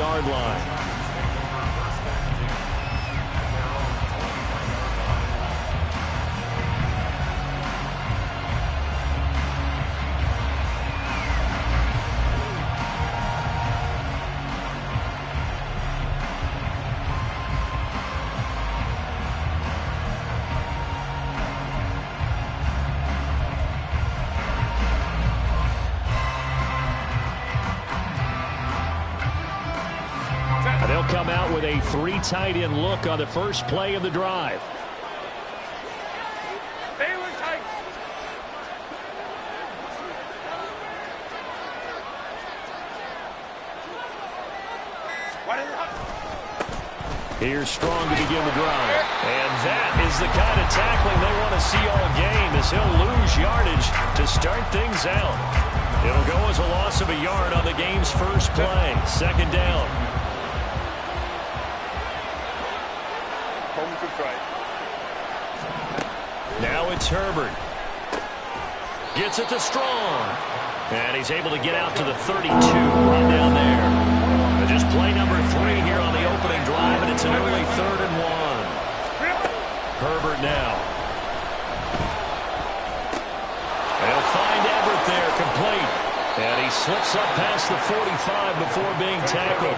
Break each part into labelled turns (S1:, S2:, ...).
S1: 40-yard line. They'll come out with a 3 tight end look on the first play of the drive. Here's Strong to begin the drive. And that is the kind of tackling they want to see all game, as he'll lose yardage to start things out. It'll go as a loss of a yard on the game's first play. Second down. Now it's Herbert. Gets it to Strong. And he's able to get out to the 32. Run down there. But just play number 3 here on the opening drive, and it's an early 3rd and 1. Herbert now. They'll find Everett there, complete. And he slips up past the 45 before being tackled.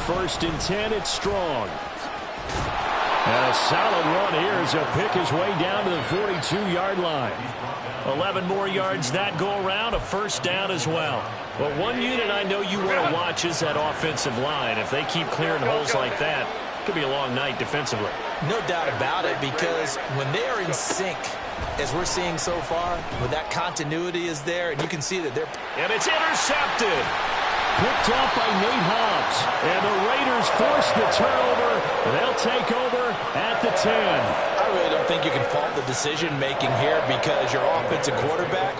S1: First and 10, it's Strong. And a solid run here as he'll pick his way down to the 42-yard line. 11 more yards that go around, a first down as well. Well, one unit I know you want to watch is that offensive line. If they keep clearing holes like that, it could be a long night defensively.
S2: No doubt about it, because when they are in sync, as we're seeing so far, when that continuity is there, and you can see that they're...
S1: And it's intercepted. Picked off by Nate Hobbs. And the Raiders force the turnover. They'll take over at the 10.
S2: I really don't think you can fault the decision-making here, because your offensive quarterback,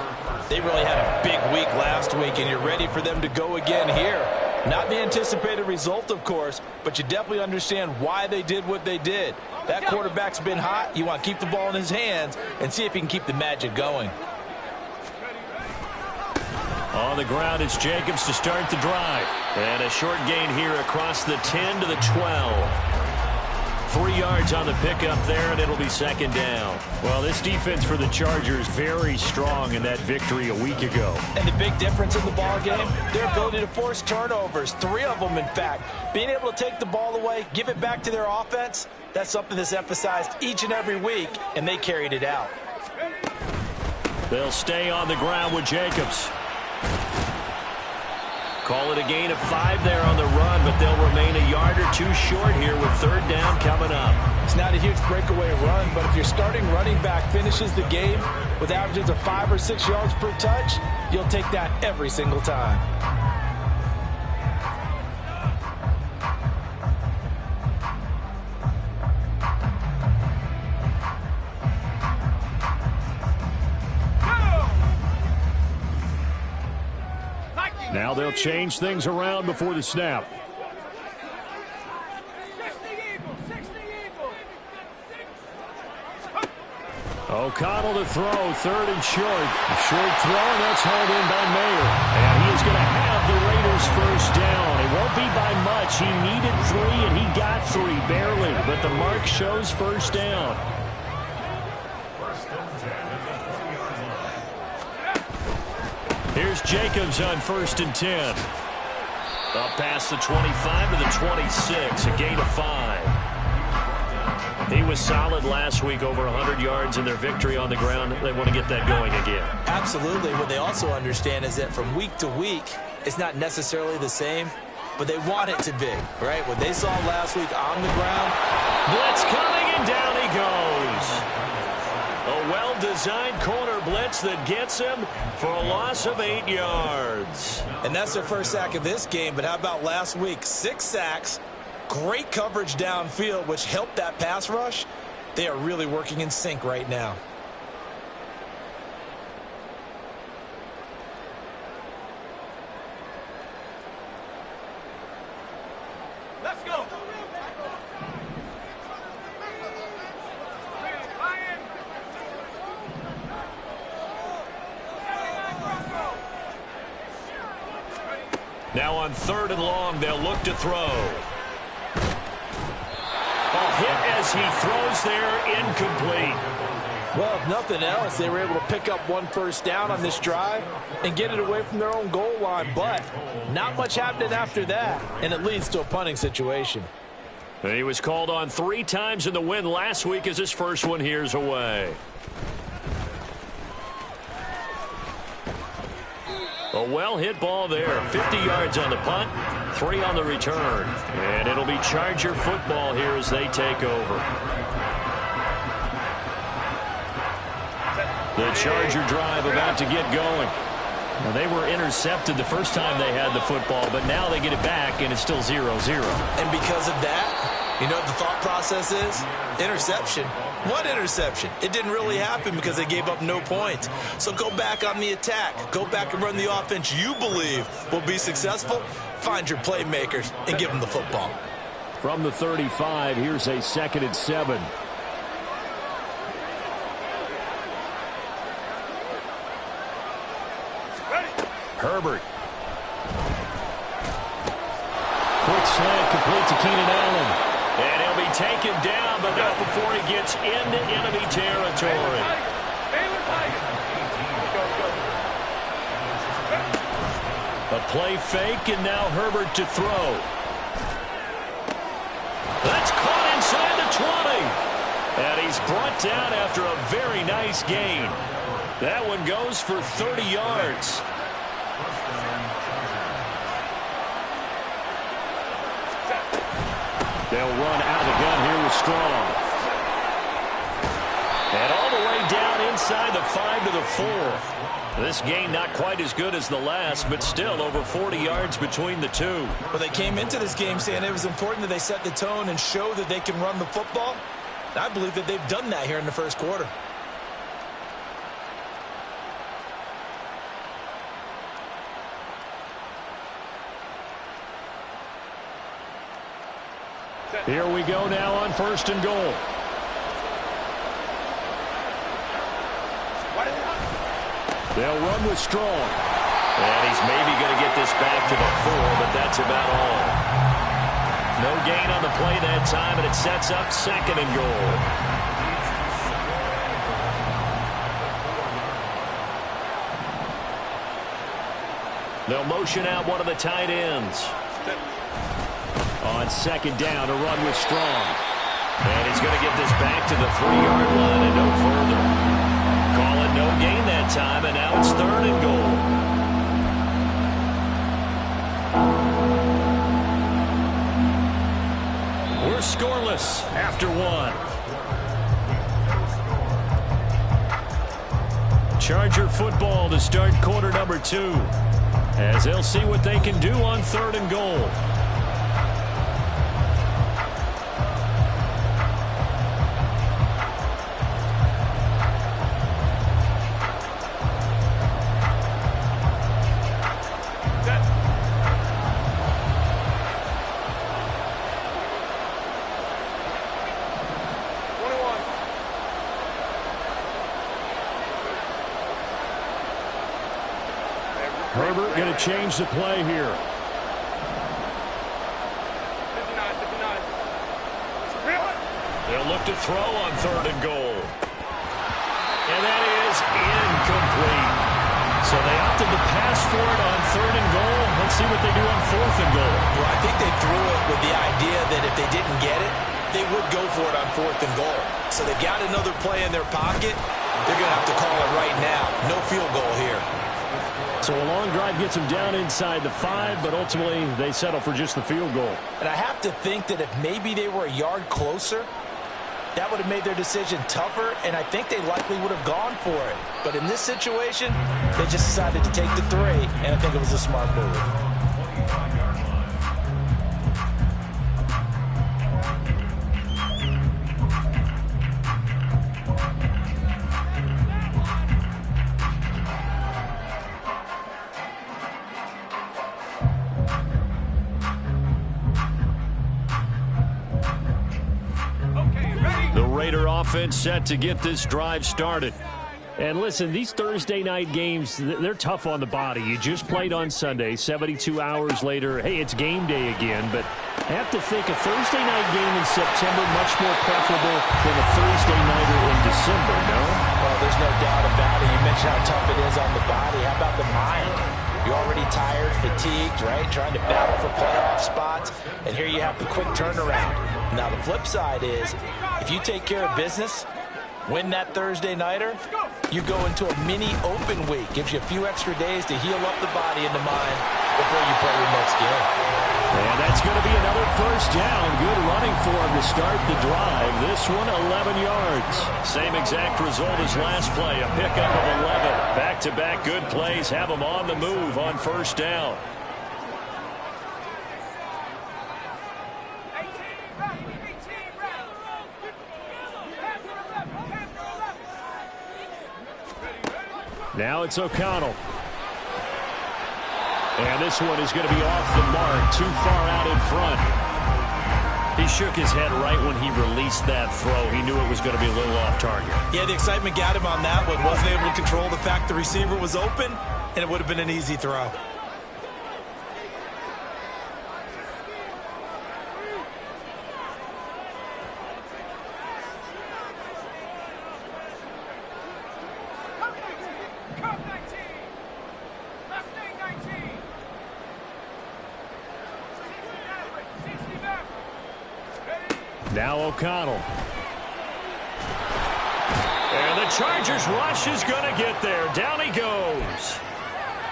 S2: they really had a big week last week, and you're ready for them to go again here. Not the anticipated result, of course, but you definitely understand why they did what they did. That quarterback's been hot. You want to keep the ball in his hands and see if he can keep the magic going.
S1: On the ground, it's Jacobs to start the drive. And a short gain here across the 10 to the 12. 3 yards on the pickup there, and it'll be second down. Well, this defense for the Chargers very strong in that victory a week ago.
S2: And the big difference in the ball game, their ability to force turnovers. 3 of them, in fact. Being able to take the ball away, give it back to their offense, that's something that's emphasized each and every week, and they carried it out.
S1: They'll stay on the ground with Jacobs. Call it a gain of 5 there on the run, but they'll remain a yard or 2 short here with third down coming up.
S2: It's not a huge breakaway run, but if your starting running back finishes the game with averages of 5 or 6 yards per touch, you'll take that every single time.
S1: Now they'll change things around before the snap. O'Connell to throw, 3rd and short. A short throw, and that's hauled in by Mayer. And he is going to have the Raiders first down. It won't be by much. He needed 3, and he got 3, barely. But the mark shows first down. Here's Jacobs on 1st and 10. Up past the 25 to the 26, a gain of 5. He was solid last week, over 100 yards in their victory on the ground. They want to get that going again.
S2: Absolutely. What they also understand is that from week to week, it's not necessarily the same, but they want it to be, right? What they saw last week on the ground.
S1: Blitz coming, and down he goes. A well-designed corner blitz that gets him for a loss of 8 yards.
S2: And that's their first sack of this game, but how about last week? 6 sacks, great coverage downfield, which helped that pass rush. They are really working in sync right now.
S1: Let's go. Now on 3rd and long, they'll look to throw. Hit as he throws there, incomplete.
S2: Well, if nothing else, they were able to pick up 1 first down on this drive and get it away from their own goal line. But not much happening after that, and it leads to a punting situation.
S1: And he was called on 3 times in the win last week as his first one here's away. A well-hit ball there. 50 yards on the punt, 3 on the return. And it'll be Charger football here as they take over. The Charger drive about to get going. Well, they were intercepted the first time they had the football, but now they get it back, and it's still 0-0.
S2: And because of that, you know what the thought process is? Interception. What interception? It didn't really happen because they gave up no points. So go back on the attack. Go back and run the offense you believe will be successful. Find your playmakers and give them the football.
S1: From the 35, here's a 2nd and 7. Herbert. Quick slant complete to Keenan Allen. And he'll be taken down, but not before he gets into enemy territory. A play fake, and now Herbert to throw. That's caught inside the 20. And he's brought down after a very nice gain. That one goes for 30 yards. They'll run out of the gun here with Strong. And all the way down inside the 5 to the 4. This gain not quite as good as the last, but still over 40 yards between the two.
S2: But they came into this game saying it was important that they set the tone and show that they can run the football. I believe that they've done that here in the first quarter.
S1: Here we go now on 1st and goal. They'll run with Strong. And he's maybe going to get this back to the 4, but that's about all. No gain on the play that time, and it sets up 2nd and goal. They'll motion out one of the tight ends. On 2nd down, a run with Strong. And he's going to get this back to the 3-yard line and no further. Call it no gain that time, and now it's 3rd and goal. We're scoreless after 1. Charger football to start quarter number 2. As they'll see what they can do on 3rd and goal. Herbert going to change the play here. They'll look to throw on 3rd and goal. And that is incomplete. So they opted to pass for it on 3rd and goal. Let's see what they do on 4th and goal.
S2: Well, I think they threw it with the idea that if they didn't get it, they would go for it on 4th and goal. So they've got another play in their pocket. They're going to have to call it right now. No field goal here.
S1: So a long drive gets them down inside the 5, but ultimately they settle for just the field goal.
S2: And I have to think that if maybe they were a yard closer, that would have made their decision tougher, and I think they likely would have gone for it. But in this situation, they just decided to take the 3, and I think it was a smart move.
S1: Offense set to get this drive started. And listen, these Thursday night games, they're tough on the body. You just played on Sunday, 72 hours later, hey, it's game day again. But I have to think a Thursday night game in September much more preferable than a Thursday nighter in December, no?
S2: Well, there's no doubt about it. You mentioned how tough it is on the body. How about the mind? You're already tired, fatigued, right? Trying to battle for playoff spots. And here you have the quick turnaround. Now, the flip side is, if you take care of business, win that Thursday nighter, you go into a mini open week. Gives you a few extra days to heal up the body and the mind before you play your next game.
S1: And that's going to be another first down. Good running for him to start the drive. This one, 11 yards. Same exact result as last play, a pickup of 11. Back-to-back good plays have them on the move on first down. Now it's O'Connell. And this one is going to be off the mark, too far out in front. He shook his head right when he released that throw. He knew it was going to be a little off target.
S2: Yeah, the excitement got him on that one. Wasn't able to control the fact the receiver was open, and it would have been an easy throw.
S1: Now O'Connell. And the Chargers rush is going to get there. Down he goes.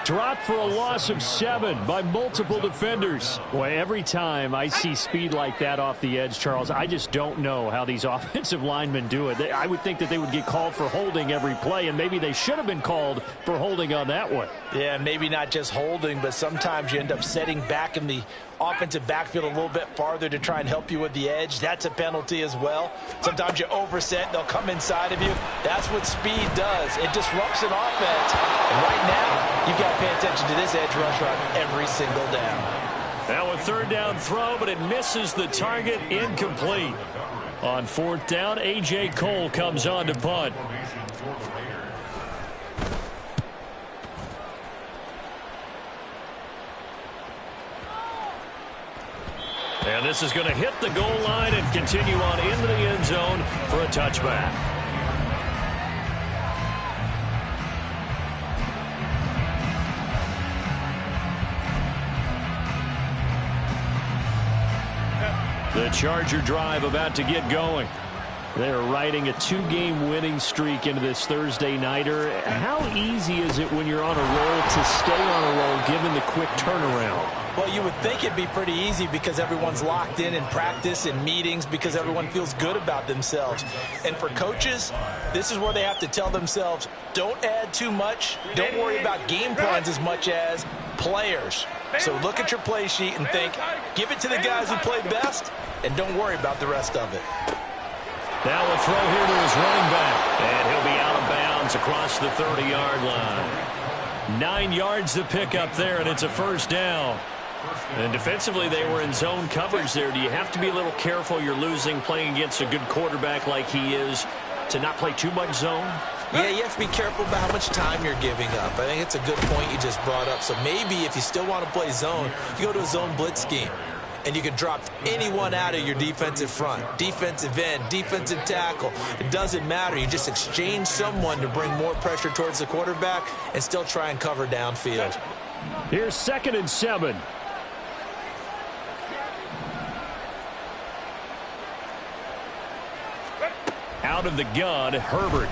S1: Dropped for a loss of 7 by multiple defenders. Boy, every time I see speed like that off the edge, Charles, I just don't know how these offensive linemen do it. I would think that they would get called for holding every play, and maybe they should have been called for holding on that one.
S2: Yeah, maybe not just holding, but sometimes you end up setting back in the offensive backfield a little bit farther to try and help you with the edge. That's a penalty as well. Sometimes you overset, they'll come inside of you. That's what speed does. It disrupts an offense. And right now, you've got to pay attention to this edge rusher on every single down.
S1: Now a third down throw, but it misses the target, incomplete. On fourth down, A.J. Cole comes on to punt. And this is going to hit the goal line and continue on into the end zone for a touchback. The Charger drive about to get going. They're riding a 2-game winning streak into this Thursday nighter. How easy is it when you're on a roll to stay on a roll given the quick turnaround?
S2: Well, you would think it'd be pretty easy because everyone's locked in practice and meetings because everyone feels good about themselves. And for coaches, this is where they have to tell themselves, don't add too much. Don't worry about game plans as much as players. So look at your play sheet and think, give it to the guys who play best, and don't worry about the rest of it.
S1: Now a throw here to his running back. And he'll be out of bounds across the 30-yard line. 9 yards to pick up there, and it's a first down. And defensively, they were in zone coverage there. Do you have to be a little careful? You're losing playing against a good quarterback like he is to not play too much zone?
S2: Yeah, you have to be careful about how much time you're giving up. I think it's a good point you just brought up. So maybe if you still want to play zone, you go to a zone blitz scheme. And you can drop anyone out of your defensive front. Defensive end, defensive tackle. It doesn't matter. You just exchange someone to bring more pressure towards the quarterback and still try and cover downfield.
S1: Here's 2nd and 7. Out of the gun, Herbert.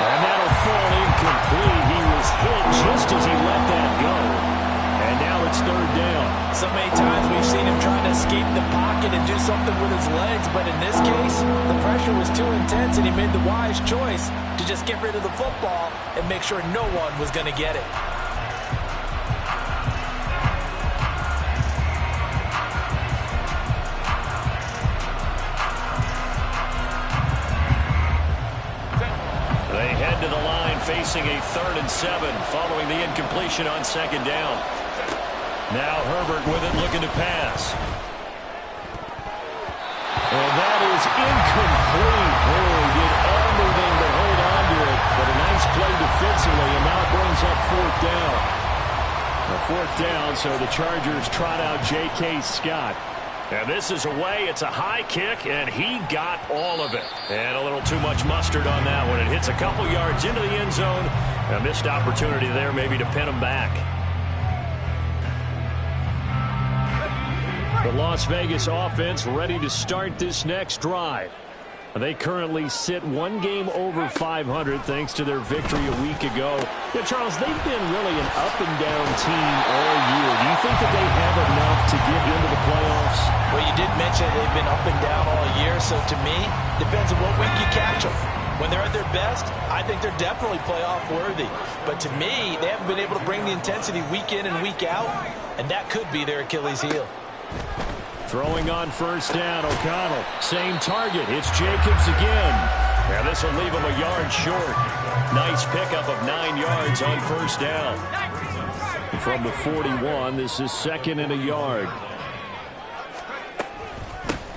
S1: And that'll fall incomplete. He was hit just as he let that go. And now it's 3rd down.
S2: So many times we've seen him trying to escape the pocket and do something with his legs, but in this case, the pressure was too intense and he made the wise choice to just get rid of the football and make sure no one was going to get it.
S1: They head to the line facing a 3rd and 7 following the incompletion on 2nd down. Now Herbert with it looking to pass. And that is incomplete. Oh, 4th down, so the Chargers trot out J.K. Scott. And this is away. It's a high kick, and he got all of it. And a little too much mustard on that one. It hits a couple yards into the end zone. A missed opportunity there maybe to pin him back. The Las Vegas offense ready to start this next drive. They currently sit one game over 500 thanks to their victory a week ago. Yeah, Charles, they've been really an up-and-down team all year. Do you think that they have enough to get into the playoffs?
S2: Well, you did mention they've been up and down all year, so to me, depends on what week you catch them. When they're at their best, I think they're definitely playoff worthy. But to me, they haven't been able to bring the intensity week in and week out, and that could be their Achilles heel.
S1: Throwing on 1st down, O'Connell. Same target. It's Jacobs again. And this will leave him a yard short. Nice pickup of 9 yards on 1st down. From the 41, this is 2nd and a yard.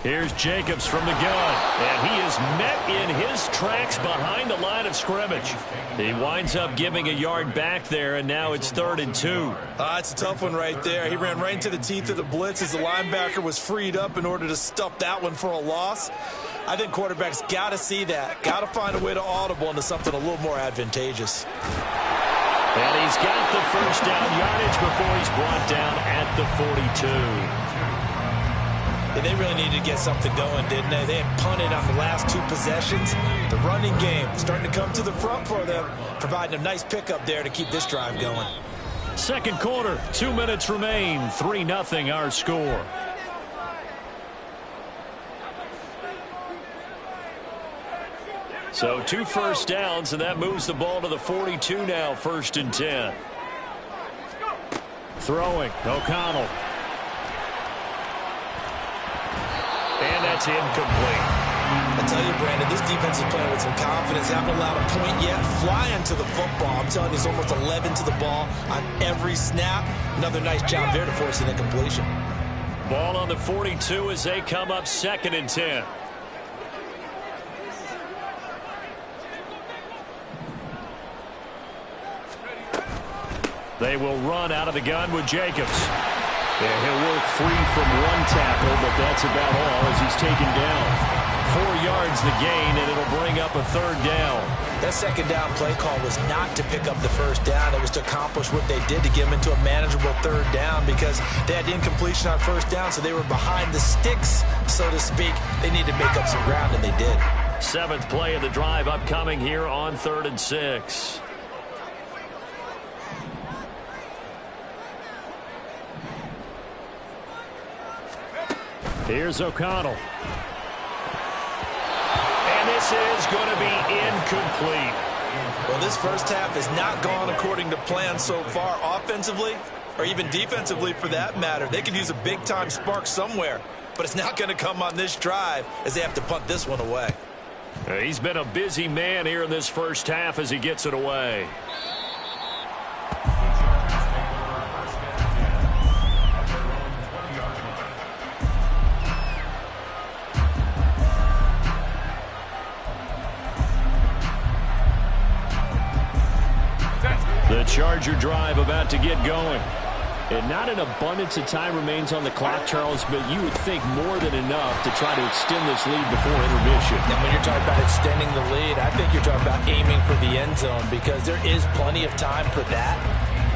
S1: Here's Jacobs from the gun, and he is met in his tracks behind the line of scrimmage. He winds up giving a yard back there, and now it's 3rd and 2.
S2: It's a tough one right there. He ran right into the teeth of the blitz as the linebacker was freed up in order to stuff that one for a loss. I think quarterbacks got to see that, got to find a way to audible into something a little more advantageous.
S1: And he's got the 1st down yardage before he's brought down at the 42.
S2: They really needed to get something going, didn't they? They had punted on the last 2 possessions. The running game starting to come to the front for them, providing a nice pickup there to keep this drive going.
S1: 2nd quarter, 2 minutes remain, 3-0 our score. So 2 first downs, and that moves the ball to the 42 now, 1st and 10. Throwing, O'Connell. And that's incomplete.
S2: I tell you, Brandon, this defense is playing with some confidence. They haven't allowed a point yet. Flying to the football. I'm telling you, it's almost 11 to the ball on every snap. Another nice job there to force an incompletion.
S1: Ball on the 42 as they come up 2nd and 10. They will run out of the gun with Jacobs. Yeah, he'll work free from one tackle, but that's about all as he's taken down. 4 yards the gain, and it'll bring up a 3rd down.
S2: That 2nd down play call was not to pick up the 1st down. It was to accomplish what they did to get them into a manageable 3rd down because they had incompletion on 1st down, so they were behind the sticks, so to speak. They needed to make up some ground, and they did.
S1: 7th play of the drive upcoming here on 3rd and 6. Here's O'Connell. And this is going to be incomplete.
S2: Well, this first half has not gone according to plan so far offensively or even defensively for that matter. They could use a big-time spark somewhere, but it's not going to come on this drive as they have to punt this one away.
S1: He's been a busy man here in this first half as he gets it away. The Charger drive about to get going. And not an abundance of time remains on the clock, Charles, but you would think more than enough to try to extend this lead before intermission.
S2: And when you're talking about extending the lead, I think you're talking about aiming for the end zone because there is plenty of time for that.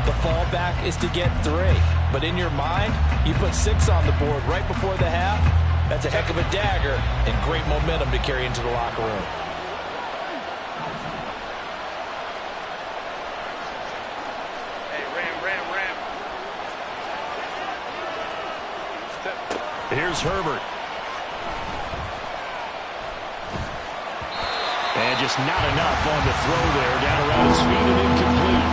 S2: The fallback is to get 3. But in your mind, you put 6 on the board right before the half. That's a heck of a dagger and great momentum to carry into the locker room.
S1: Here's Herbert. And just not enough on the throw there. Down around his feet and incomplete.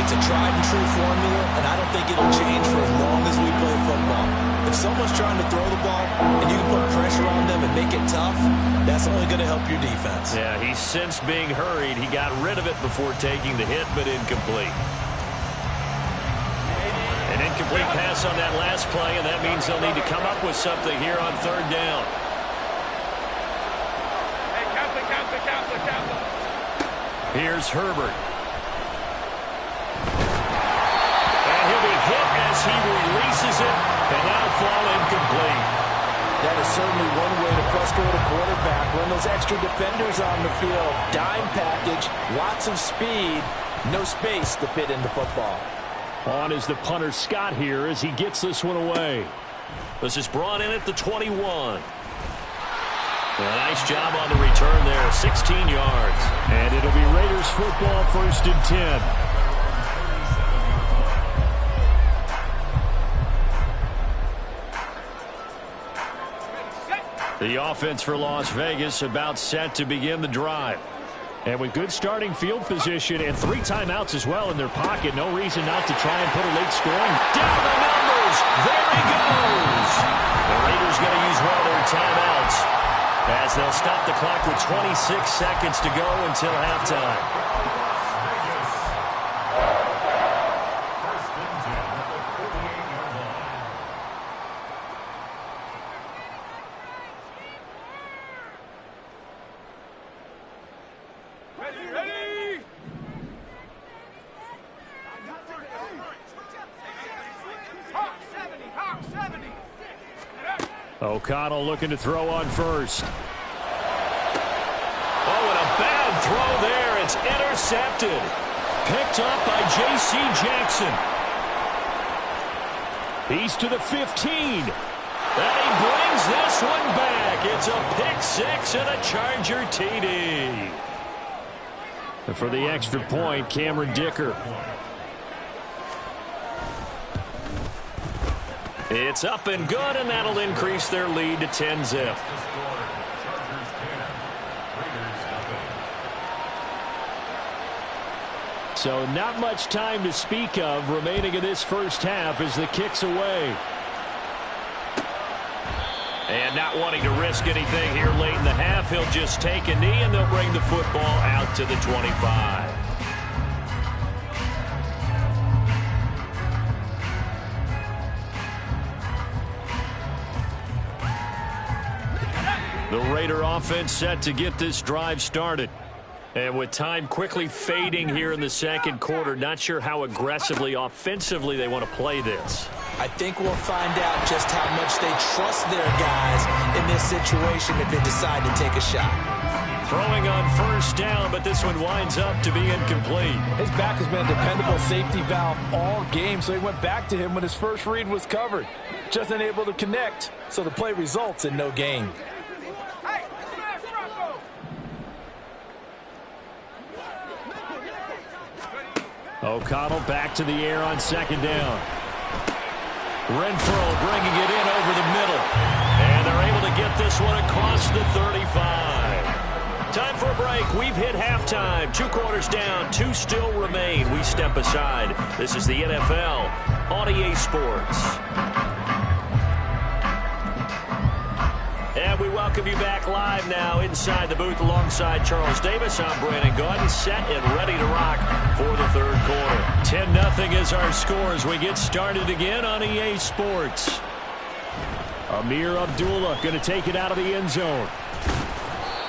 S2: It's a tried and true formula, and I don't think it'll change for as long as we play football. If someone's trying to throw the ball and you can put pressure on them and make it tough, that's only going to help your defense.
S1: Yeah, he's since being hurried. He got rid of it before taking the hit, but incomplete. An incomplete pass on that last play, and that means they'll need to come up with something here on 3rd down. Here's Herbert. And he'll be He releases it, and that'll fall incomplete.
S2: That is certainly one way to frustrate a quarterback. When those extra defenders on the field, dime package, lots of speed, no space to fit into football.
S1: On is the punter Scott here as he gets this one away. This is brought in at the 21. A nice job on the return there, 16 yards. And it'll be Raiders football, 1st and 10. The offense for Las Vegas about set to begin the drive. And with good starting field position and 3 timeouts as well in their pocket, no reason not to try and put a late scoring. Down the numbers. There he goes. The Raiders going to use one of their timeouts as they'll stop the clock with 26 seconds to go until halftime. O'Connell looking to throw on first. Oh, and a bad throw there. It's intercepted. Picked up by J.C. Jackson. He's to the 15. And he brings this one back. It's a pick six and a Charger TD. And for the extra point, Cameron Dicker. It's up and good, and that'll increase their lead to 10-zip. So not much time to speak of remaining in this first half as the kick's away. And not wanting to risk anything here late in the half, he'll just take a knee, and they'll bring the football out to the 25. The Raider offense set to get this drive started. And with time quickly fading here in the second quarter, not sure how aggressively, offensively they want to play this.
S2: I think we'll find out just how much they trust their guys in this situation if they decide to take a shot.
S1: Throwing on first down, but this one winds up to be incomplete.
S2: His back has been a dependable safety valve all game, so he went back to him when his first read was covered. Just unable to connect, so the play results in no gain.
S1: O'Connell back to the air on second down. Renfrow bringing it in over the middle. And they're able to get this one across the 35. Time for a break. We've hit halftime. 2 quarters down. 2 still remain. We step aside. This is the NFL on EA Sports. And we welcome you back live now inside the booth alongside Charles Davis. I'm Brandon Gaudin, set and ready to rock for the third quarter. 10-0 is our score as we get started again on EA Sports. Amir Abdullah going to take it out of the end zone.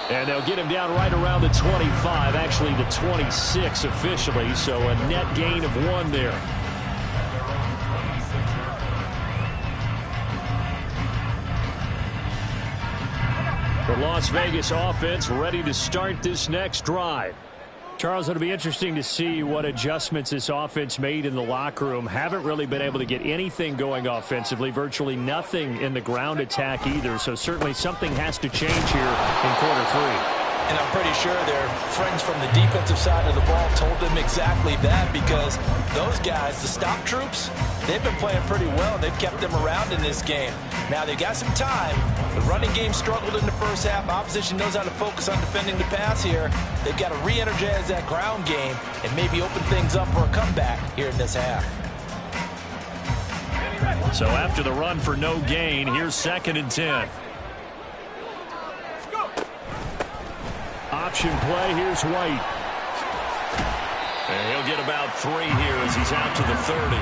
S1: And they'll get him down right around the 25, actually the 26 officially, so a net gain of 1 there. The Las Vegas offense ready to start this next drive. Charles, it'll be interesting to see what adjustments this offense made in the locker room. Haven't really been able to get anything going offensively, virtually nothing in the ground attack either. So certainly something has to change here in quarter 3.
S2: And I'm pretty sure their friends from the defensive side of the ball told them exactly that, because those guys, the stop troops, they've been playing pretty well, and they've kept them around in this game. Now, they've got some time. The running game struggled in the first half. Opposition knows how to focus on defending the pass here. They've got to re-energize that ground game and maybe open things up for a comeback here in this half.
S1: So after the run for no gain, here's 2nd and 10. Option play, here's White. And he'll get about 3 here as he's out to the 30.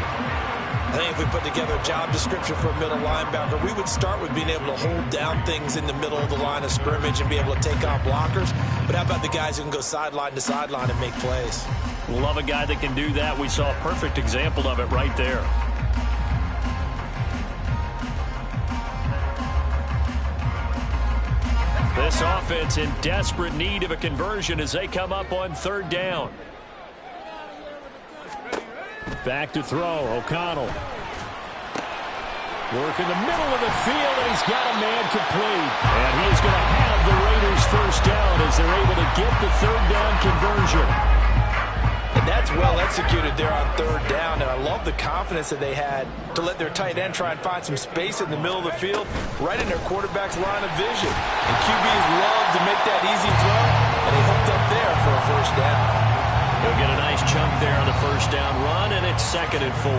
S2: I think if we put together a job description for a middle linebacker, we would start with being able to hold down things in the middle of the line of scrimmage and be able to take on blockers. But how about the guys who can go sideline to sideline and make plays?
S1: Love a guy that can do that. We saw a perfect example of it right there. This offense in desperate need of a conversion as they come up on third down. Back to throw, O'Connell. Work in the middle of the field, and he's got a man complete. And he is going to have the Raiders first down as they're able to get the third down conversion.
S2: And that's well executed there on third down, and I love the confidence that they had to let their tight end try and find some space in the middle of the field, right in their quarterback's line of vision. And QBs love to make that easy throw, and he hooked up there for a first down.
S1: He'll get a nice chunk there on the first down run, and it's 2nd and 4.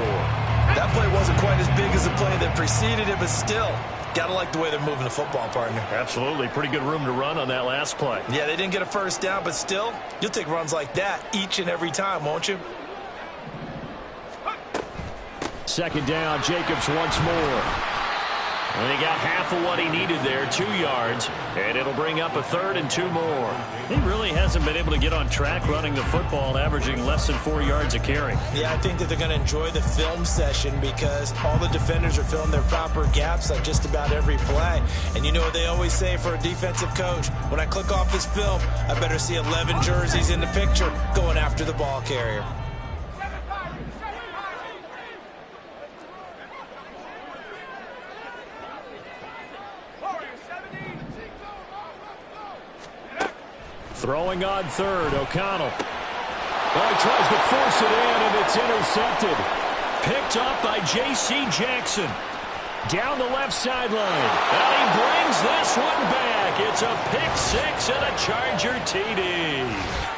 S2: That play wasn't quite as big as the play that preceded it, but still, got to like the way they're moving the football, partner.
S1: Absolutely. Pretty good room to run on that last play.
S2: Yeah, they didn't get a first down, but still, you'll take runs like that each and every time, won't you?
S1: 2nd down, Jacobs once more. And he got half of what he needed there, 2 yards, and it'll bring up a 3rd and 2 more. He really hasn't been able to get on track running the football, averaging less than 4 yards a carry.
S2: Yeah, I think that they're going to enjoy the film session because all the defenders are filling their proper gaps on just about every play. And you know what they always say for a defensive coach? When I click off this film, I better see 11 jerseys in the picture going after the ball carrier.
S1: Throwing on third, O'Connell. Well, he tries to force it in, and it's intercepted. Picked up by J.C. Jackson. Down the left sideline. And he brings this one back. It's a pick-6 and a Charger TD.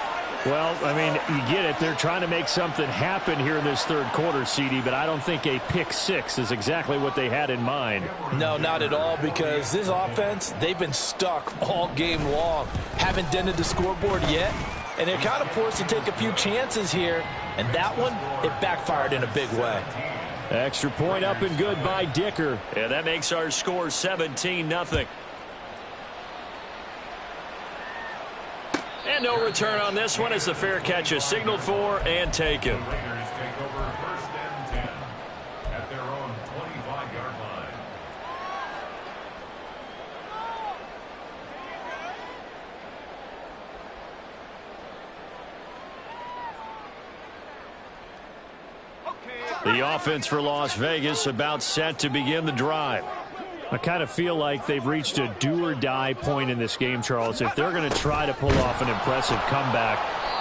S1: Well, I mean, you get it. They're trying to make something happen here in this third quarter, CD, but I don't think a pick-6 is exactly what they had in mind.
S2: No, not at all, because this offense, they've been stuck all game long. Haven't dented the scoreboard yet, and they're kind of forced to take a few chances here, and that one, it backfired in a big way.
S1: Extra point up and good by Dicker, and that makes our score 17-0. And no return on this one as the fair catch is signaled for and taken.
S3: Raiders take over 1st and 10 at their own 25-yard line.
S1: The offense for Las Vegas about set to begin the drive. I kind of feel like they've reached a do-or-die point in this game, Charles. If they're going to try to pull off an impressive comeback,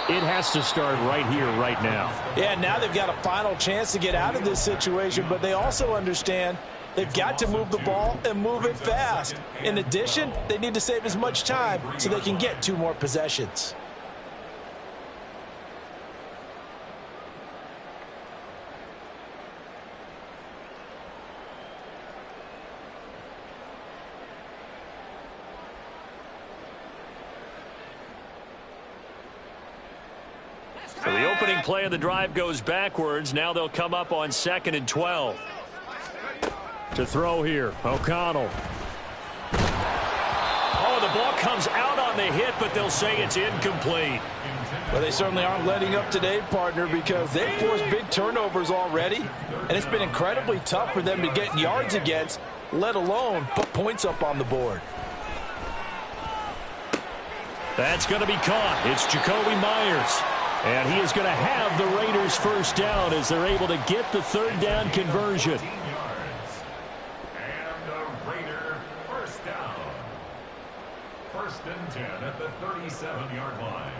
S1: it has to start right here, right now.
S2: Yeah, now they've got a final chance to get out of this situation, but they also understand they've got to move the ball and move it fast. In addition, they need to save as much time so they can get 2 more possessions.
S1: So the opening play of the drive goes backwards. Now they'll come up on 2nd and 12. To throw here, O'Connell. Oh, the ball comes out on the hit, but they'll say it's incomplete.
S2: Well, they certainly aren't letting up today, partner, because they've forced big turnovers already, and it's been incredibly tough for them to get yards against, let alone put points up on the board.
S1: That's going to be caught. It's Jacoby Myers. And he is going to have the Raiders first down as they're able to get the third down conversion.
S3: 15 yards. And a Raider first down. 1st and 10 at the 37-yard line.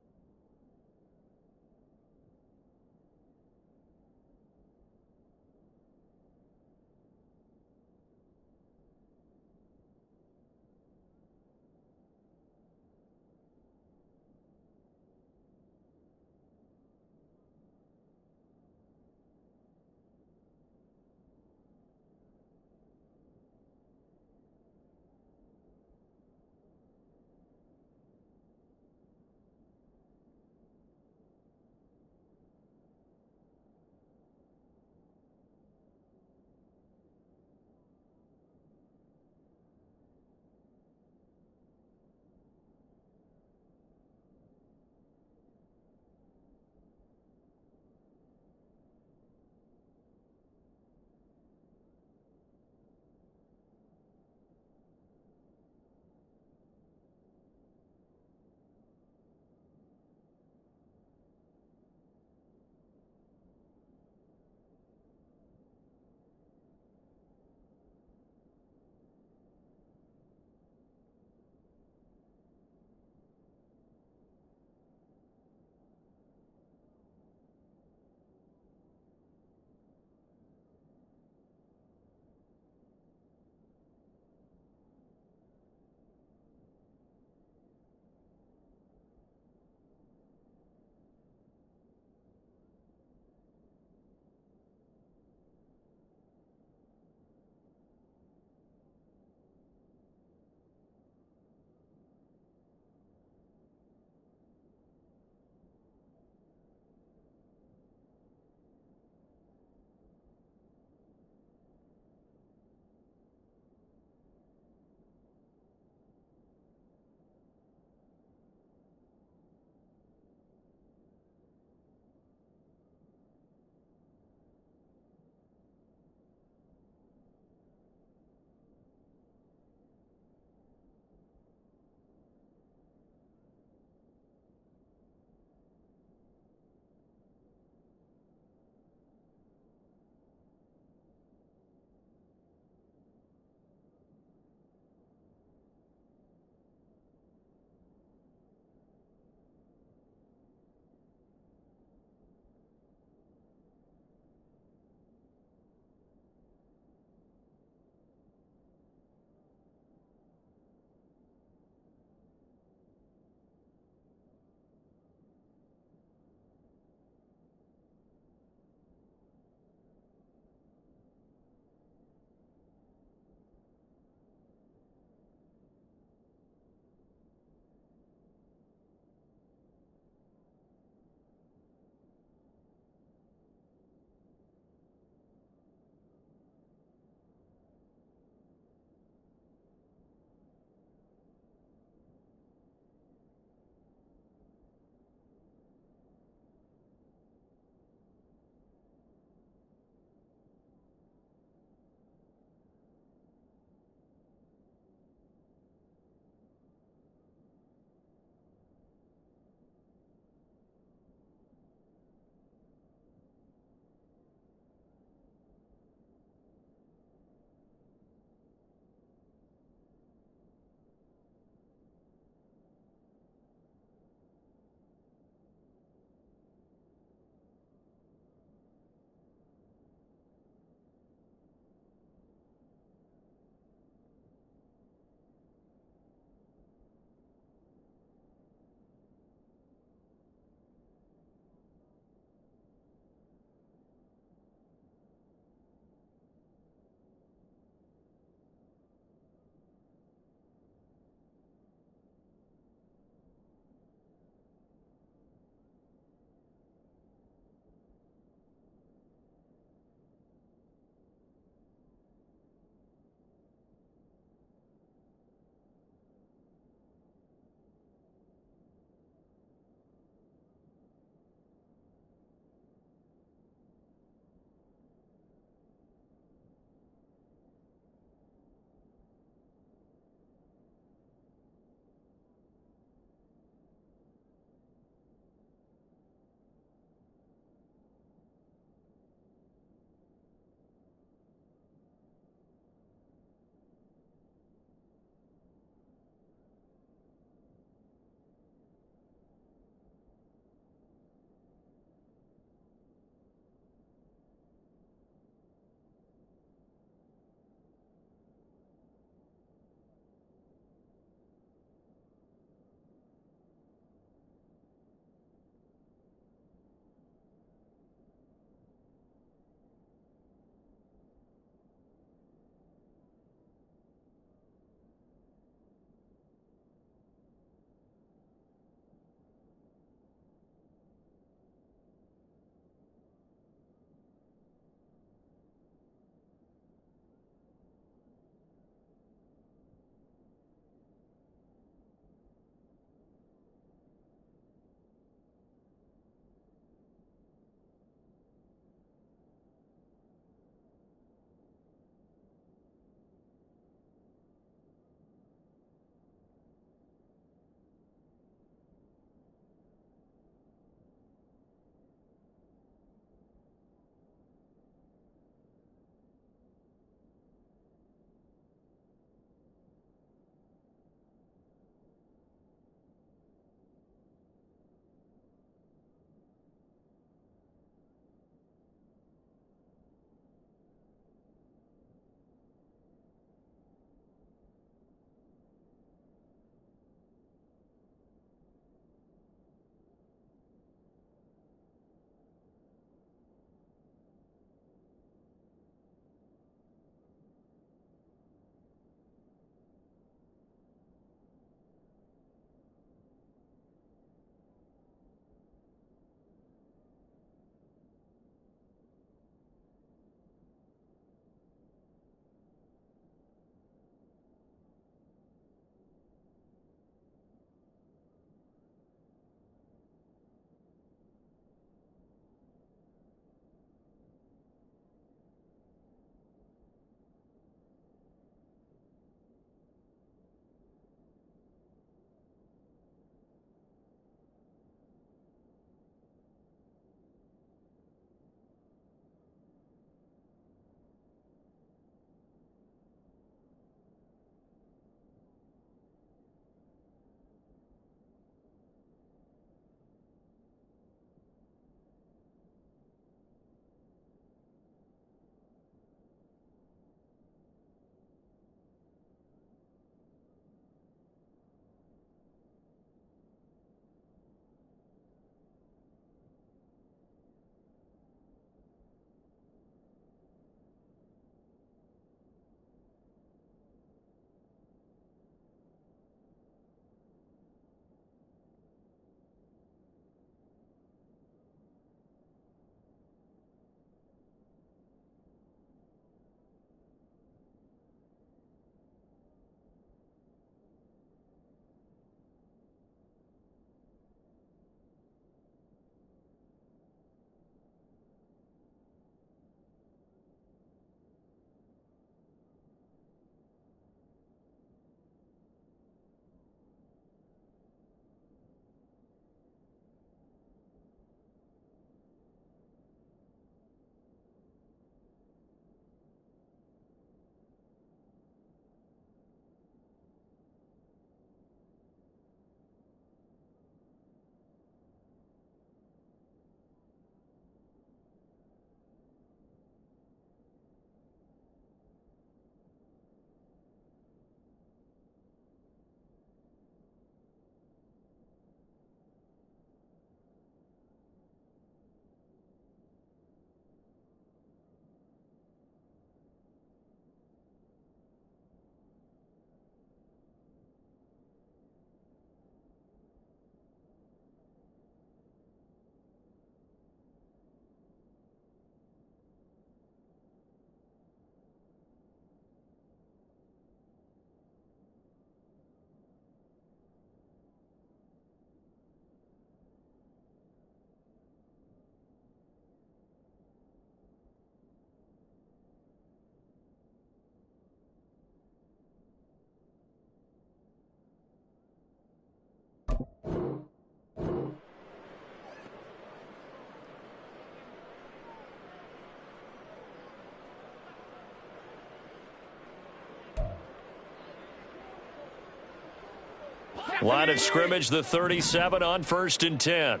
S1: Line of scrimmage, the 37 on 1st and 10.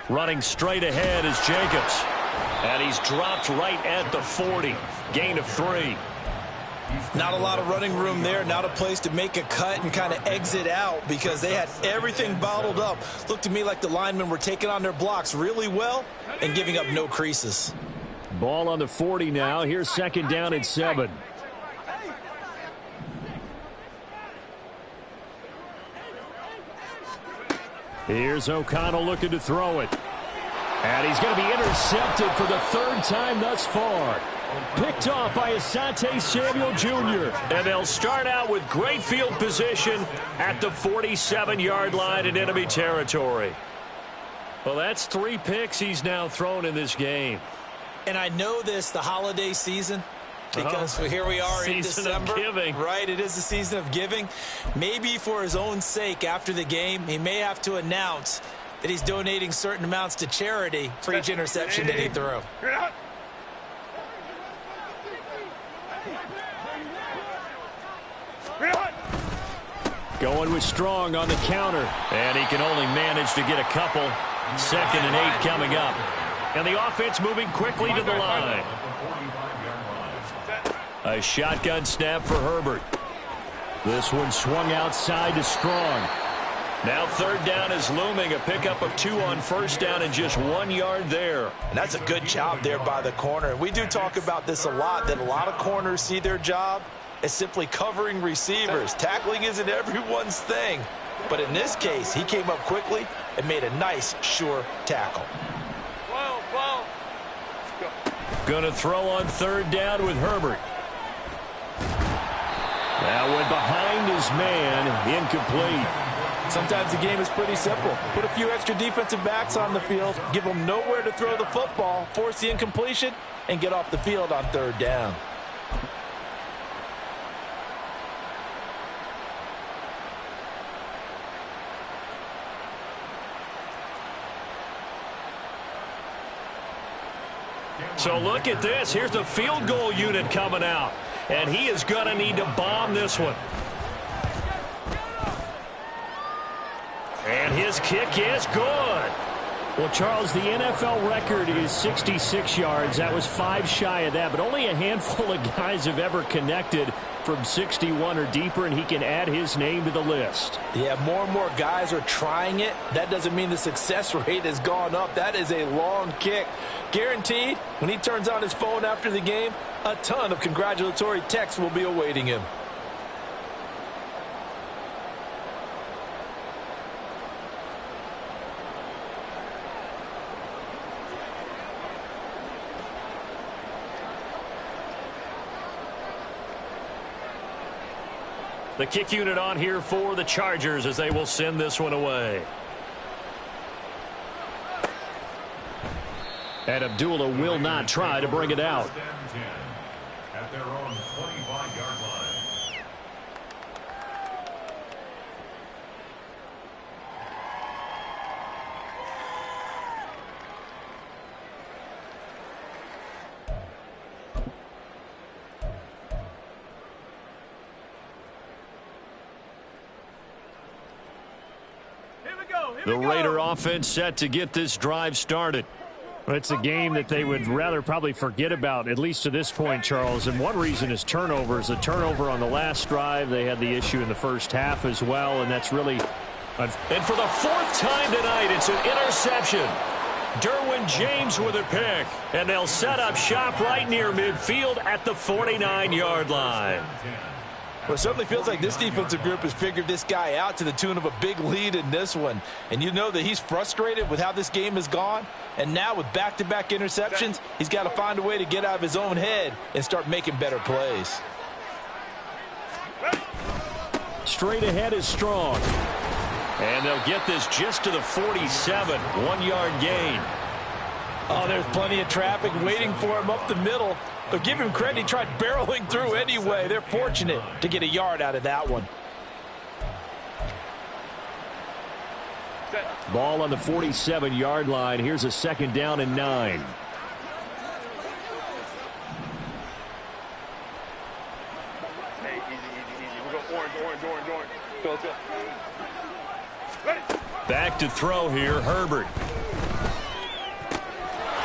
S1: Running straight ahead is Jacobs. And he's dropped right at the 40. Gain of 3.
S2: Not a lot of running room there. Not a place to make a cut and kind of exit out because they had everything bottled up. Looked to me like the linemen were taking on their blocks really well and giving up no creases.
S1: Ball on the 40 now. Here's 2nd down and 7. Here's O'Connell looking to throw it. And he's going to be intercepted for the 3rd time thus far. Picked off by Asante Samuel Jr. And they'll start out with great field position at the 47-yard line in enemy territory. Well, that's 3 picks he's now thrown in this game.
S2: And I know this, the holiday season, because here we are in December. Right, it is the season of giving. Maybe for his own sake after the game, he may have to announce that he's donating certain amounts to charity for each interception that he threw.
S1: Going with Strong on the counter. And he can only manage to get a couple. 2nd and 8 coming up. And the offense moving quickly to the line. A shotgun snap for Herbert. This one swung outside to Strong. Now 3rd down is looming. A pickup of 2 on 1st down and just 1 yard there.
S2: And that's a good job there by the corner. We do talk about this a lot, that a lot of corners see their job as simply covering receivers. Tackling isn't everyone's thing. But in this case, he came up quickly and made a nice, sure tackle.
S1: Going to throw on 3rd down with Herbert. That went behind his man, incomplete.
S2: Sometimes the game is pretty simple. Put a few extra defensive backs on the field, give them nowhere to throw the football, force the incompletion, and get off the field on 3rd down.
S1: So look at this. Here's the field goal unit coming out. And he is going to need to bomb this one. And his kick is good. Well, Charles, the NFL record is 66 yards. That was 5 shy of that, but only a handful of guys have ever connected from 61 or deeper, and he can add his name to the list.
S2: Yeah, more and more guys are trying it. That doesn't mean the success rate has gone up. That is a long kick. Guaranteed, when he turns on his phone after the game, a ton of congratulatory texts will be awaiting him.
S1: The kick unit on here for the Chargers as they will send this one away. And Abdullah will not try to bring it out.
S3: At their own 25-yard line.
S1: The Raider offense set to get this drive started. Well, it's a game that they would rather probably forget about, at least to this point, Charles. And one reason is turnovers. A turnover on the last drive. They had the issue in the first half as well, and that's really... And for the 4th time tonight, it's an interception. Derwin James with a pick. And they'll set up shop right near midfield at the 49-yard line.
S2: Well, it certainly feels like this defensive group has figured this guy out to the tune of a big lead in this one. And you know that he's frustrated with how this game has gone. And now with back-to-back interceptions, he's got to find a way to get out of his own head and start making better plays.
S1: Straight ahead is Strong. And they'll get this just to the 47. 1-yard gain.
S2: Oh, there's plenty of traffic waiting for him up the middle. But give him credit, he tried barreling through anyway. They're fortunate to get a yard out of that one.
S1: Ball on the 47-yard line. Here's a 2nd down and 9.
S4: let's go.
S1: Back to throw here, Herbert.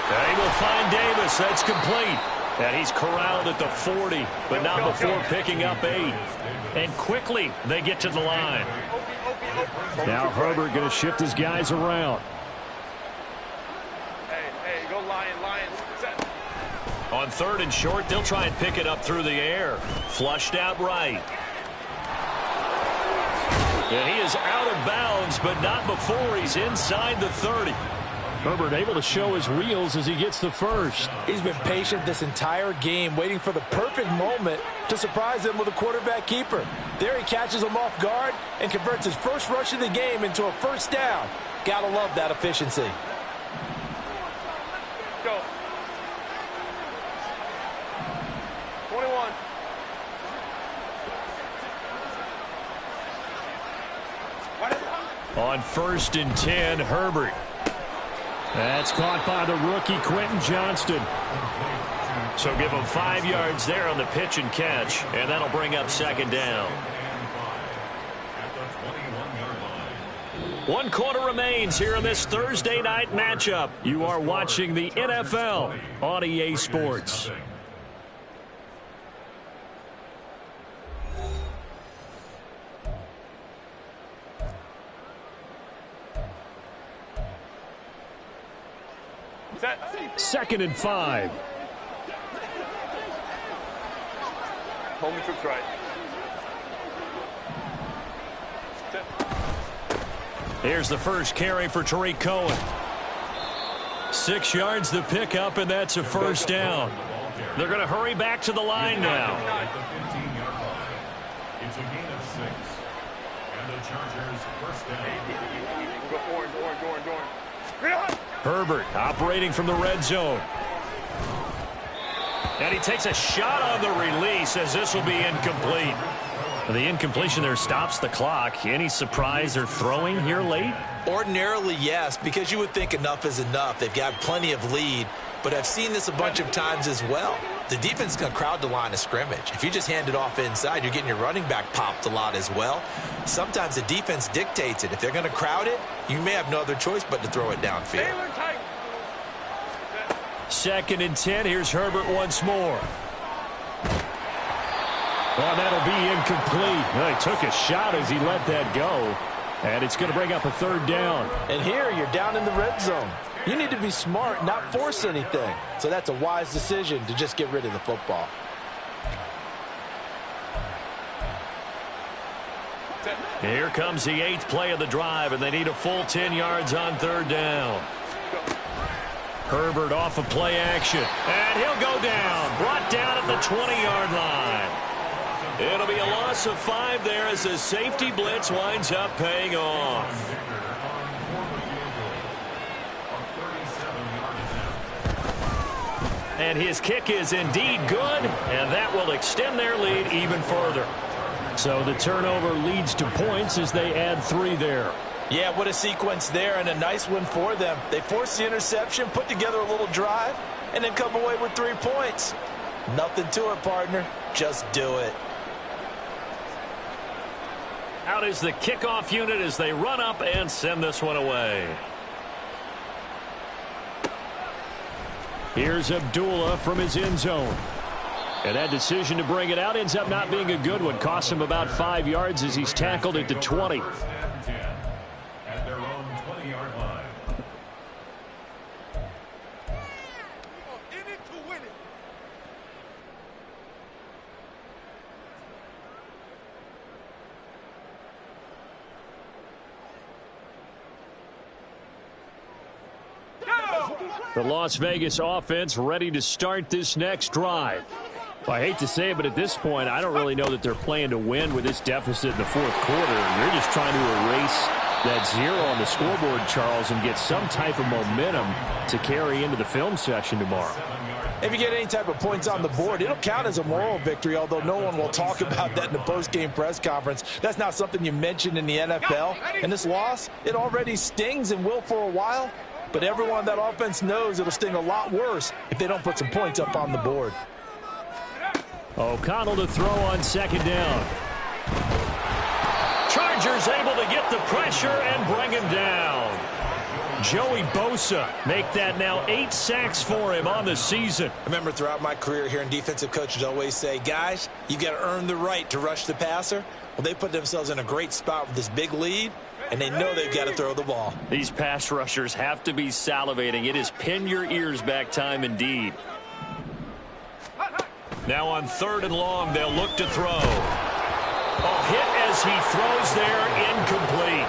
S1: They will find Davis. That's complete. And he's corralled at the 40, but not before picking up 8. And quickly, they get to the line. Now Herbert going to shift his guys around.
S4: Hey, go Lion. Set.
S1: On 3rd and short, they'll try and pick it up through the air. Flushed out right. And he is out of bounds, but not before he's inside the 30. Herbert able to show his wheels as he gets the first.
S2: He's been patient this entire game, waiting for the perfect moment to surprise him with a quarterback keeper. There he catches him off guard and converts his first rush of the game into a first down. Gotta love that efficiency.
S4: Go. 21.
S1: On 1st and 10, Herbert. That's caught by the rookie, Quentin Johnston. So give him 5 yards there on the pitch and catch, and that'll bring up 2nd down. 1 quarter remains here in this Thursday night matchup. You are watching the NFL on EA Sports.
S4: Set.
S1: 2nd and 5.
S4: Home trips right. Set.
S1: Here's the first carry for Tariq Cohen. 6 yards the pickup, and that's a first down. They're going to hurry back to the line now.
S3: It's a gain of 6. And the Chargers first down.
S4: Go orange.
S1: Herbert operating from the red zone. And he takes a shot on the release as this will be incomplete. The incompletion there stops the clock. Any surprise they're throwing here late?
S2: Ordinarily, yes, because you would think enough is enough. They've got plenty of lead, but I've seen this a bunch of times as well. The defense is going to crowd the line of scrimmage. If you just hand it off inside, you're getting your running back popped a lot as well. Sometimes the defense dictates it. If they're going to crowd it, you may have no other choice but to throw it downfield.
S1: 2nd and 10. Here's Herbert once more. Well, that'll be incomplete. Well, he took a shot as he let that go. And it's going to bring up a 3rd down.
S2: And here you're down in the red zone. You need to be smart, not force anything. So that's a wise decision to just get rid of the football.
S1: Here comes the 8th play of the drive, and they need a full 10 yards on 3rd down. Herbert off of play action, and he'll go down. Brought down at the 20-yard line. It'll be a loss of 5 there as the safety blitz winds up paying off. And his kick is indeed good, and that will extend their lead even further. So the turnover leads to points as they add 3 there.
S2: Yeah, what a sequence there, and a nice one for them. They forced the interception, put together a little drive, and then come away with 3 points. Nothing to it, partner. Just do it.
S1: Out is the kickoff unit as they run up and send this one away. Here's Abdullah from his end zone. And that decision to bring it out ends up not being a good one. Costs him about 5 yards as he's tackled at the 20.
S3: At their own 20-yard line.
S4: In it to win it.
S1: The Las Vegas offense ready to start this next drive. Well, I hate to say it, but at this point, I don't really know that they're playing to win with this deficit in the 4th quarter. They're just trying to erase that 0 on the scoreboard, Charles, and get some type of momentum to carry into the film session tomorrow.
S2: If you get any type of points on the board, it'll count as a moral victory, although no one will talk about that in the post-game press conference. That's not something you mentioned in the NFL. And this loss, it already stings and will for a while. But everyone on that offense knows it'll sting a lot worse if they don't put some points up on the board.
S1: O'Connell to throw on 2nd down. Chargers able to get the pressure and bring him down. Joey Bosa make that now 8 sacks for him on the season.
S2: I remember throughout my career hearing defensive coaches always say, guys, you got to earn the right to rush the passer. Well, they put themselves in a great spot with this big lead, and they know they've got to throw the ball.
S1: These pass rushers have to be salivating. It is pin your ears back time indeed. Now on 3rd and long, they'll look to throw. A hit as he throws there, incomplete.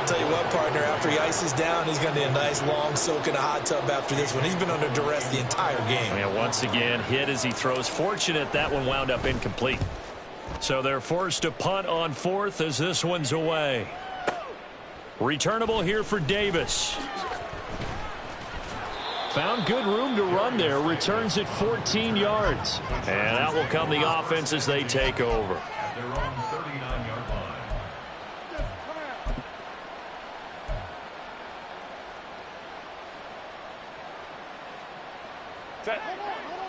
S2: Tell you what, partner, after he ices down, he's going to need a nice long soak in a hot tub after this one. He's been under duress the entire game.
S1: And once again, hit as he throws. Fortunate that one wound up incomplete. So they're forced to punt on 4th as this one's away. Returnable here for Davis. Found good room to run there. Returns at 14 yards. And out will come the offense as they take over.
S3: At their own 39-yard line.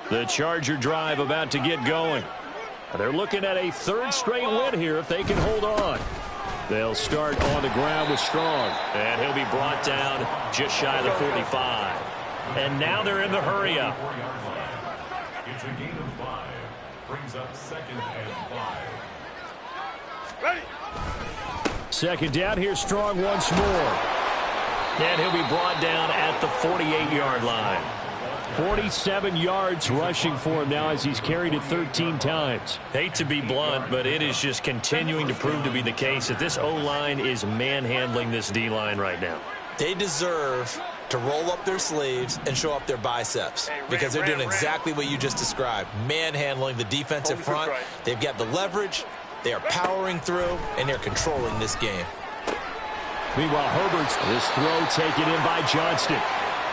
S1: The Charger drive about to get going. They're looking at a 3rd straight win here if they can hold on. They'll start on the ground with Strong. And he'll be brought down just shy of the 45. And now they're in the hurry-up.
S3: It's a gain of 5. Brings up 2nd and 5.
S4: Ready.
S1: 2nd down, here's Strong once more. And he'll be brought down at the 48-yard line. 47 yards rushing for him now as he's carried it 13 times. Hate to be blunt, but it is just continuing to prove to be the case that this O-line is manhandling this D-line right now.
S2: They deserve to roll up their sleeves and show up their biceps because they're doing exactly what you just described, manhandling the defensive front. They've got the leverage, they are powering through, and they're controlling this game.
S1: Meanwhile, Herbert's this throw taken in by Johnston.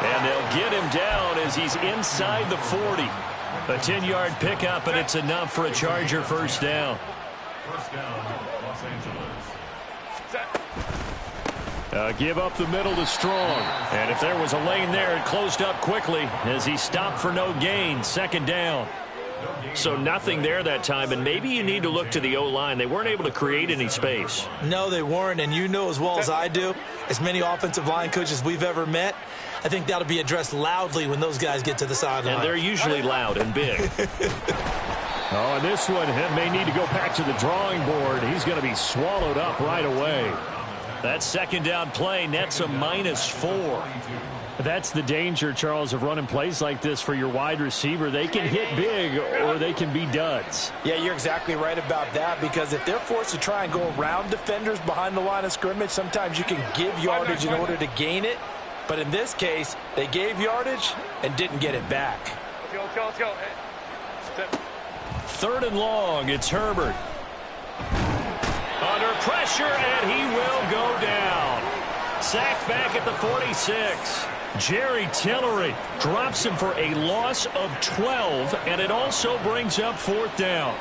S1: And they'll get him down as he's inside the 40. A 10-yard pickup, and it's enough for a Charger first down.
S3: First down, Los Angeles.
S1: Give up the middle to Strong. And if there was a lane there, it closed up quickly as he stopped for no gain. 2nd down. So nothing there that time, and maybe you need to look to the O-line. They weren't able to create any space.
S2: No, they weren't, and you know as well as I do, as many offensive line coaches we've ever met, I think that'll be addressed loudly when those guys get to the sideline.
S1: And they're usually loud and big. And this one may need to go back to the drawing board. He's going to be swallowed up right away. That 2nd down play nets a -4. That's the danger, Charles, of running plays like this for your wide receiver. They can hit big or they can be duds.
S2: Yeah, you're exactly right about that, because if they're forced to try and go around defenders behind the line of scrimmage, sometimes you can give yardage in order to gain it. But in this case, they gave yardage and didn't get it back.
S4: Let's go, let's go.
S1: 3rd and long, it's Herbert. Under pressure, and he will go down. Sacked back at the 46. Jerry Tillery drops him for a loss of 12, and it also brings up 4th down.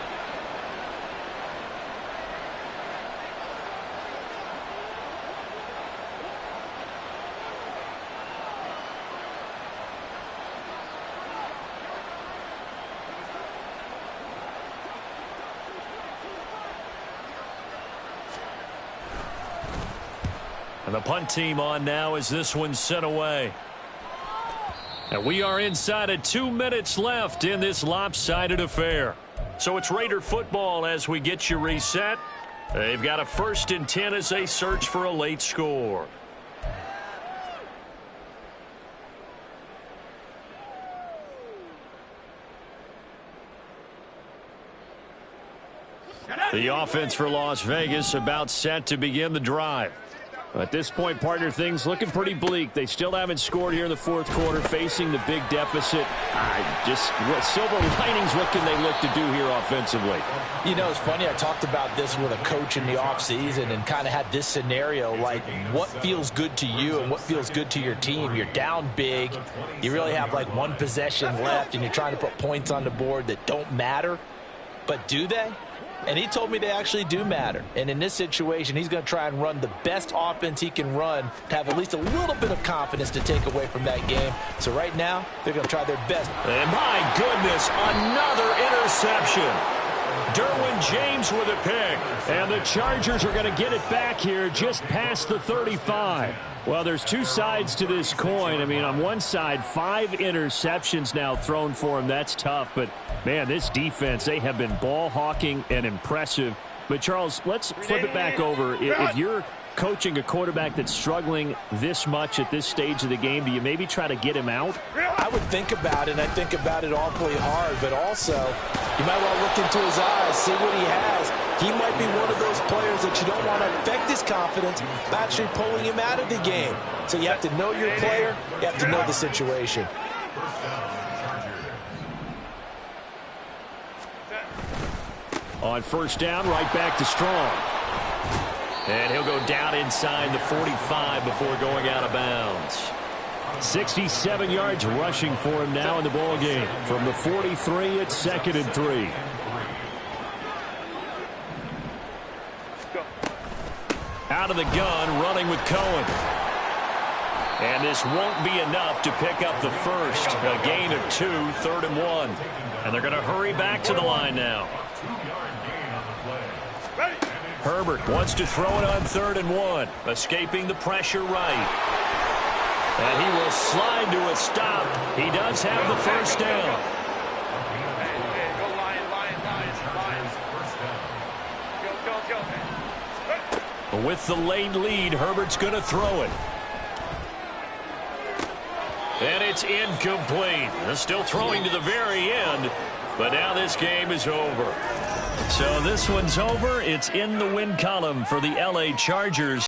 S1: And the punt team on now as this one's sent away. And we are inside of 2 minutes left in this lopsided affair. So it's Raider football as we get you reset. They've got a 1st and 10 as they search for a late score. The offense for Las Vegas about set to begin the drive. At this point, partner, things looking pretty bleak. They still haven't scored here in the 4th quarter, facing the big deficit. Silver linings, what can they look to do here offensively?
S2: You know, it's funny, I talked about this with a coach in the offseason and kind of had this scenario, like what feels good to you and what feels good to your team. You're down big. You really have like 1 possession left, and you're trying to put points on the board that don't matter. But do they? And he told me they actually do matter. And in this situation, he's going to try and run the best offense he can run to have at least a little bit of confidence to take away from that game. So right now, they're going to try their best.
S1: And my goodness, another interception. Derwin James with a pick. And the Chargers are going to get it back here just past the 35. Well, there's two sides to this coin. I mean, on one side, 5 interceptions now thrown for him. That's tough. But, man, this defense, they have been ball hawking and impressive. But, Charles, let's flip it back over. If you're coaching a quarterback that's struggling this much at this stage of the game, do you maybe try to get him out?
S2: I would think about it, and I think about it awfully hard, but also you might want to look into his eyes, see what he has. He might be one of those players that you don't want to affect his confidence by actually pulling him out of the game. So you have to know your player, you have to know the situation.
S1: On first down, right back to Strong. And he'll go down inside the 45 before going out of bounds. 67 yards rushing for him now in the ball game. From the 43, it's 2nd and 3. Out of the gun, running with Cohen. And this won't be enough to pick up the first. A gain of 2, 3rd and 1. And they're going to hurry back to the line now. Herbert wants to throw it on 3rd and 1. Escaping the pressure right. And he will slide to a stop. He does have the first down. With the late lead, Herbert's going to throw it. And it's incomplete. They're still throwing to the very end. But now this game is over. So this one's over. It's in the win column for the LA Chargers.